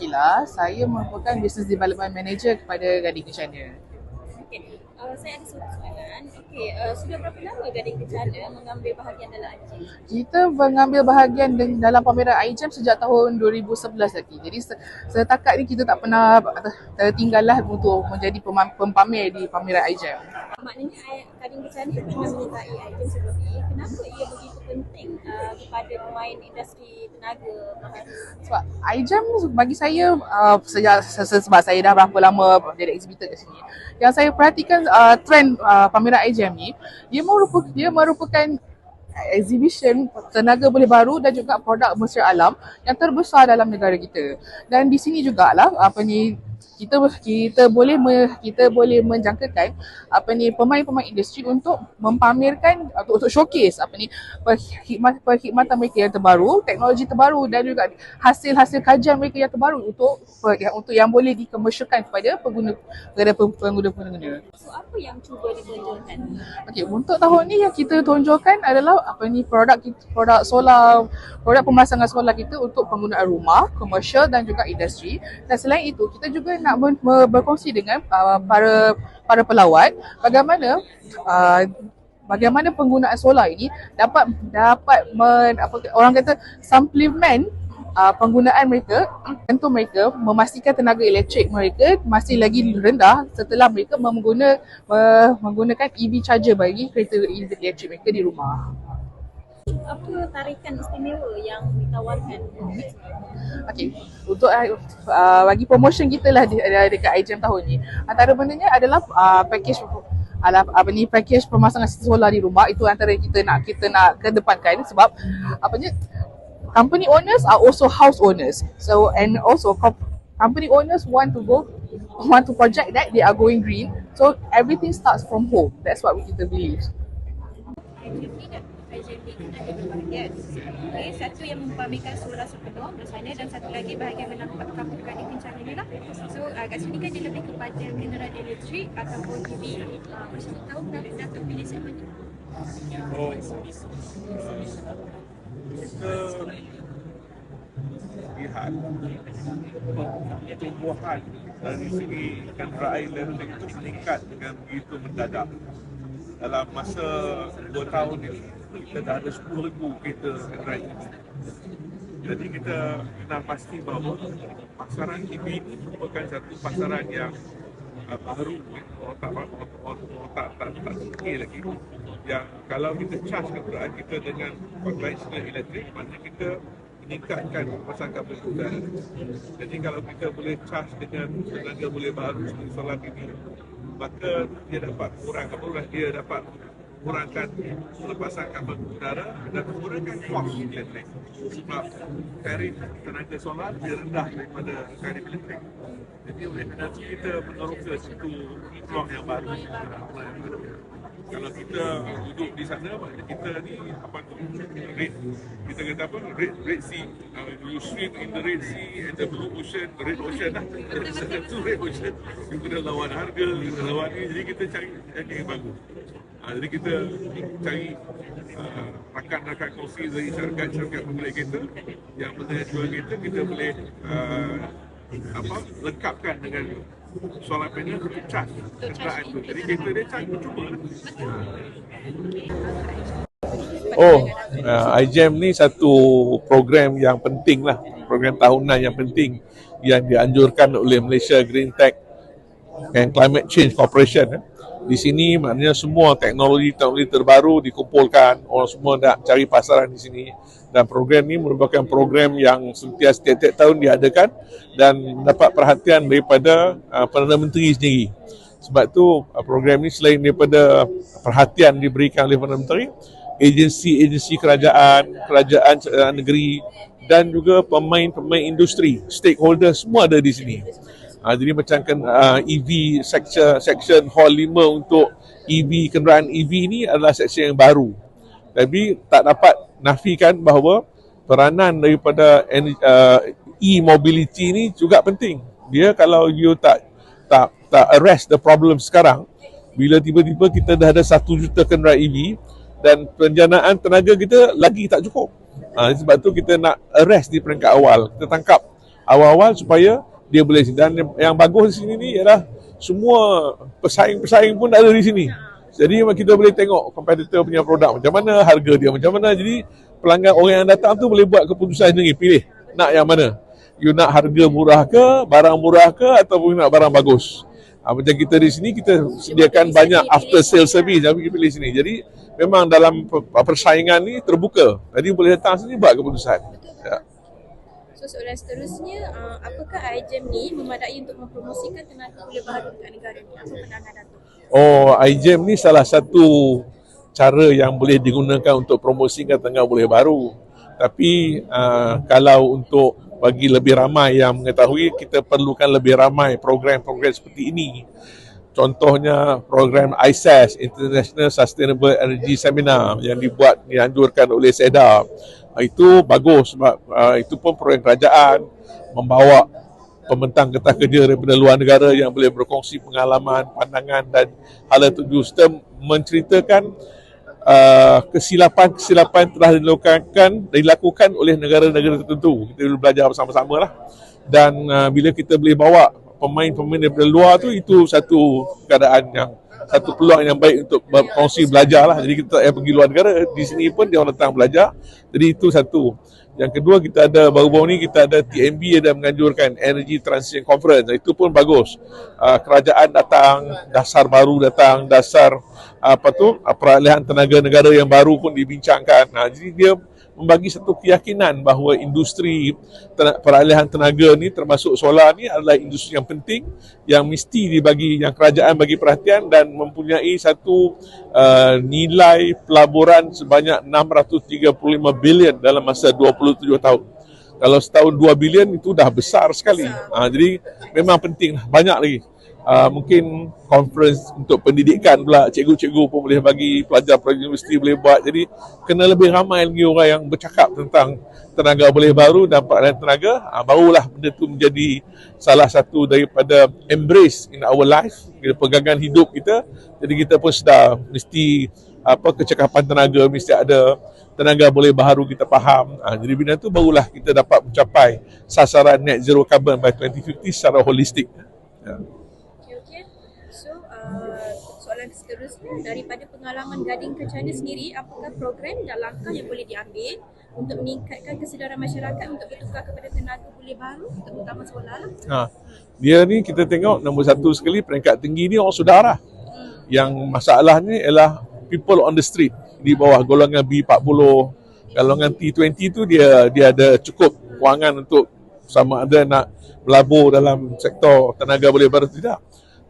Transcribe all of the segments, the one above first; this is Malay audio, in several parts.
Akila. Saya merupakan Business Development Manager kepada Gading Kencana. Okey, saya ada satu soalan. Okey, sudah berapa lama Gading Kencana mengambil bahagian dalam IGEM? Kita mengambil bahagian dalam pameran IGEM sejak tahun 2011 lagi. Jadi setakat ni kita tak pernah tertinggallah untuk menjadi pempamer di pameran IGEM. Maknanya Gading Kencana pernah menyertai IGEM sebelum ini. Kenapa ia begitu penting kepada pemain industri tenaga baharu? Sebab IGEM bagi saya sebab saya dah berapa lama jadi exhibitor kat sini. Yang saya perhatikan trend pameran IGEM ni, dia merupakan exhibition tenaga boleh baru dan juga produk mesra alam yang terbesar dalam negara kita. Dan di sini jugalah kita boleh menjangkakan pemain-pemain industri untuk mempamerkan untuk showcase perkhidmatan mereka yang terbaru, teknologi terbaru dan juga hasil-hasil kajian mereka yang terbaru untuk yang boleh dikomersialkan kepada pengguna. So apa yang cuba ditonjolkan? Okey, untuk tahun ni yang kita tonjolkan adalah produk solar, produk pemasangan solar kita untuk penggunaan rumah, komersial dan juga industri. Dan selain itu, kita juga nak berkongsi dengan para pelawat bagaimana penggunaan solar ini dapat orang kata supplement penggunaan mereka untuk mereka memastikan tenaga elektrik mereka masih lagi rendah setelah mereka menggunakan EV charger bagi kereta elektrik mereka di rumah. Apa tarikan istimewa yang ditawarkan? Okey, untuk bagi promotion kita lah dekat IGEM tahun ni, antara bendanya adalah package pemasangan solar di rumah. Itu antara kita nak kedepankan sebab company owners are also house owners. So and also company owners want to project that they are going green. So everything starts from home. That's what kita believe. IGEM ni kan ada berbahagian. Okay, satu yang mempamerkan solar sepenuh bersama dan satu lagi bahagian menampak kampung Gading Kencana ni lah. So kat sini kan dia lebih kepada kenderaan elektrik ataupun EV. Macam tahu kenapa Datuk pilih segmen ni? Kita lihat pertumbuhan dari segi kenderaan elektrik itu meningkat dengan begitu mendadak. Dalam masa 2 tahun ini, kita dah ada 10,000 kereta kenderaan ini. Jadi kita nak pasti bahawa pasaran EV ini merupakan satu pasaran yang baru, tak fikir lagi. Yang kalau kita charge kenderaan kita dengan konvensional elektrik, maknanya kita meningkatkan pasangan penggunaan. Jadi kalau kita boleh charge dengan tenaga boleh baru seperti solar ini, maka dia dapat kurangkan pelepasan kabel udara dan mengurangkan kos elektrik. Sebab tarif tenaga solar lebih rendah daripada tarif elektrik. Jadi oleh kerana itu kita meneroka satu peluang yang baru. Kalau kita duduk di sana, kita ni kita kata Red Sea. You swim in the Red Sea and the Blue Ocean, the Red Ocean lah. Itu Red Ocean. You kena lawan harga, you kena lawan ni. Jadi kita cari yang bagus. Jadi kita cari rakan-rakan kongsi dari syarikat pemilik kereta yang boleh jual kereta, kita boleh lengkapkan dengan solar panel untuk charge kenderaan tu. Jadi kereta dia charge percuma lah. IGEM ni satu program yang penting lah, program tahunan yang penting yang dianjurkan oleh Malaysia Green Tech and Climate Change Corporation. Di sini maknanya semua teknologi terbaru dikumpulkan, orang semua nak cari pasaran di sini. Dan program ini merupakan program yang sentiasa setiap tahun diadakan dan mendapat perhatian daripada Perdana Menteri sendiri. Sebab tu program ini selain daripada perhatian diberikan oleh Perdana Menteri, agensi kerajaan negeri dan juga pemain industri, stakeholder semua ada di sini. Jadi macam EV section hall 5 untuk kenderaan EV ni adalah section yang baru. Tapi tak dapat nafikan bahawa peranan daripada e-mobility ni juga penting. Dia kalau you tak arrest the problem sekarang, bila tiba-tiba kita dah ada 1 juta kenderaan EV dan penjanaan tenaga kita lagi tak cukup. Sebab tu kita nak arrest di peringkat awal. Kita tangkap awal-awal supaya dia boleh. Dan yang bagus di sini ni ialah semua pesaing-pesaing pun ada di sini. Jadi kita boleh tengok kompetitor punya produk macam mana, harga dia macam mana. Jadi pelanggan, orang yang datang tu boleh buat keputusan sendiri, pilih nak yang mana. You nak harga murah ke, barang murah ke, ataupun nak barang bagus. Macam kita di sini, kita sediakan banyak after sale service. Jadi pilih sini. Jadi memang dalam persaingan ni terbuka. Jadi boleh datang sini buat keputusan. Ya. So soalan seterusnya, apakah iGEM ni memadai untuk mempromosikan tenaga pulih baharu dekat negara ni? Apa pandangan Datuk? iGEM ni salah satu cara yang boleh digunakan untuk promosikan tenaga boleh baru. Tapi kalau untuk bagi lebih ramai yang mengetahui, kita perlukan lebih ramai program-program seperti ini. Contohnya program ISES, International Sustainable Energy Seminar, yang dianjurkan oleh SEDA. Itu bagus sebab itu pun program kerajaan membawa pembentang getah kerja daripada luar negara yang boleh berkongsi pengalaman, pandangan dan hal tuju serta menceritakan kesilapan telah dilakukan oleh negara-negara tertentu. Kita boleh belajar bersama-sama lah. Dan bila kita boleh bawa pemain-pemain daripada luar tu, itu satu keadaan yang, satu peluang yang baik untuk berkongsi belajar lah. Jadi kita tak payah pergi luar negara, di sini pun dia orang datang belajar. Jadi itu satu. Yang kedua, kita ada baru-baru ni kita ada TNB ada menganjurkan Energy Transition Conference. Itu pun bagus. Kerajaan datang, dasar baru datang, dasar peralihan tenaga negara yang baru pun dibincangkan. Jadi dia membagi satu keyakinan bahawa industri peralihan tenaga ni termasuk solar ni adalah industri yang penting, yang mesti yang kerajaan bagi perhatian dan mempunyai satu nilai pelaburan sebanyak 635 bilion dalam masa 27 tahun. Kalau setahun 2 bilion itu dah besar sekali. Jadi memang penting, banyak lagi. Mungkin conference untuk pendidikan pula, cikgu-cikgu pun boleh bagi, pelajar-pelajar universiti boleh buat. Jadi kena lebih ramai lagi orang yang bercakap tentang tenaga boleh baru dan peralihan tenaga. Barulah benda tu menjadi salah satu daripada embrace in our life, pegangan hidup kita. Jadi kita pun sedar mesti kecakapan tenaga, mesti ada tenaga boleh baru, kita faham. Jadi benda tu barulah kita dapat mencapai sasaran net zero carbon by 2050 secara holistik. Ya. Soalan seterusnya, daripada pengalaman Gading Kencana sendiri, apakah program dan langkah yang boleh diambil untuk meningkatkan kesedaran masyarakat untuk bertukar kepada tenaga pulih baru, terutama solar lah? Dia ni kita tengok nombor satu sekali, peringkat tinggi ni orang saudara. Yang masalah ni ialah people on the street, di bawah golongan B40, golongan T20 tu dia ada cukup kewangan untuk sama ada nak berlabur dalam sektor tenaga boleh baru tidak.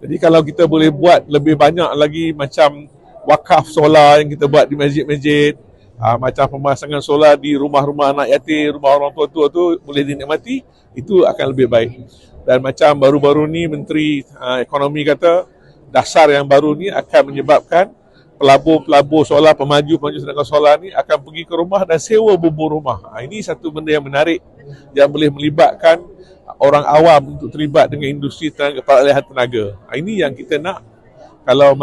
Jadi kalau kita boleh buat lebih banyak lagi macam wakaf solar yang kita buat di masjid-masjid, macam pemasangan solar di rumah-rumah anak yatim, rumah orang tua-tua tu boleh dinikmati, itu akan lebih baik. Dan macam baru-baru ni Menteri Ekonomi kata, dasar yang baru ni akan menyebabkan pelabur-pelabur solar, pemaju tenaga solar ni akan pergi ke rumah dan sewa bumbung rumah. Ini satu benda yang menarik yang boleh melibatkan orang awam untuk terlibat dengan industri peralihan tenaga. Ini yang kita nak. Kalau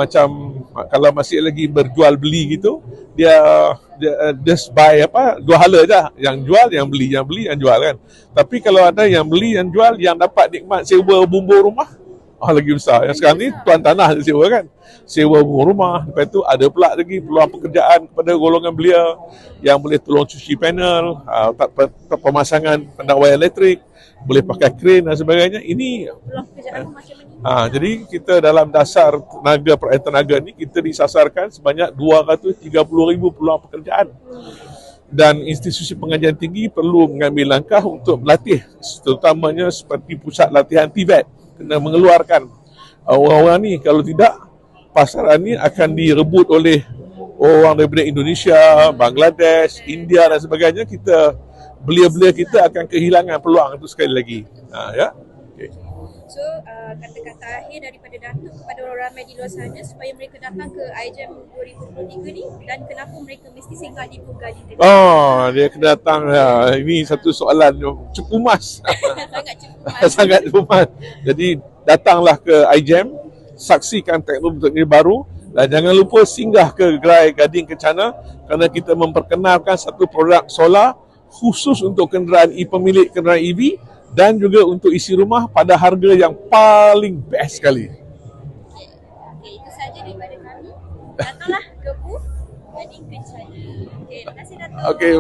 masih lagi berjual beli gitu, dia just buy dua hala je, yang jual, yang beli, yang beli, yang jual kan. Tapi kalau ada yang beli, yang jual, yang dapat nikmat sewa bumbung rumah, lagi besar. Yang sekarang ni tuan tanah dia sewa kan, sewa rumah. Lepas tu ada pula lagi peluang pekerjaan kepada golongan belia yang boleh tolong cuci panel, pemasangan pendek wayar elektrik, boleh pakai crane dan sebagainya. Ini Peluang pekerjaan macam ni. Jadi kita dalam dasar peralihan tenaga ni kita disasarkan sebanyak 230,000 peluang pekerjaan. Dan institusi pengajian tinggi perlu mengambil langkah untuk melatih, terutamanya seperti pusat latihan TVET, kena mengeluarkan orang-orang ni. Kalau tidak, pasaran ni akan direbut oleh orang daripada Indonesia, Bangladesh, India dan sebagainya. Belia-belia kita akan kehilangan peluang itu sekali lagi. Ya. Okay. So, kata-kata akhir daripada Datuk kepada orang ramai di luar sana supaya mereka datang ke iGEM 2023 ni, dan kenapa mereka mesti singgah di Gading Kencana? Dia kena datang. Ini satu soalan cukup emas. Sangat cukup. Sangat emas. Jadi datanglah ke iGEM, saksikan teknologi baru dan jangan lupa singgah ke gerai Gading Kencana kerana kita memperkenalkan satu produk solar khusus untuk pemilik kenderaan EV dan juga untuk isi rumah pada harga yang paling best sekali. Okey, itu saja daripada kami. Datanglah ke booth Wedding Kencana. Okey, terima kasih Dato'. Okey.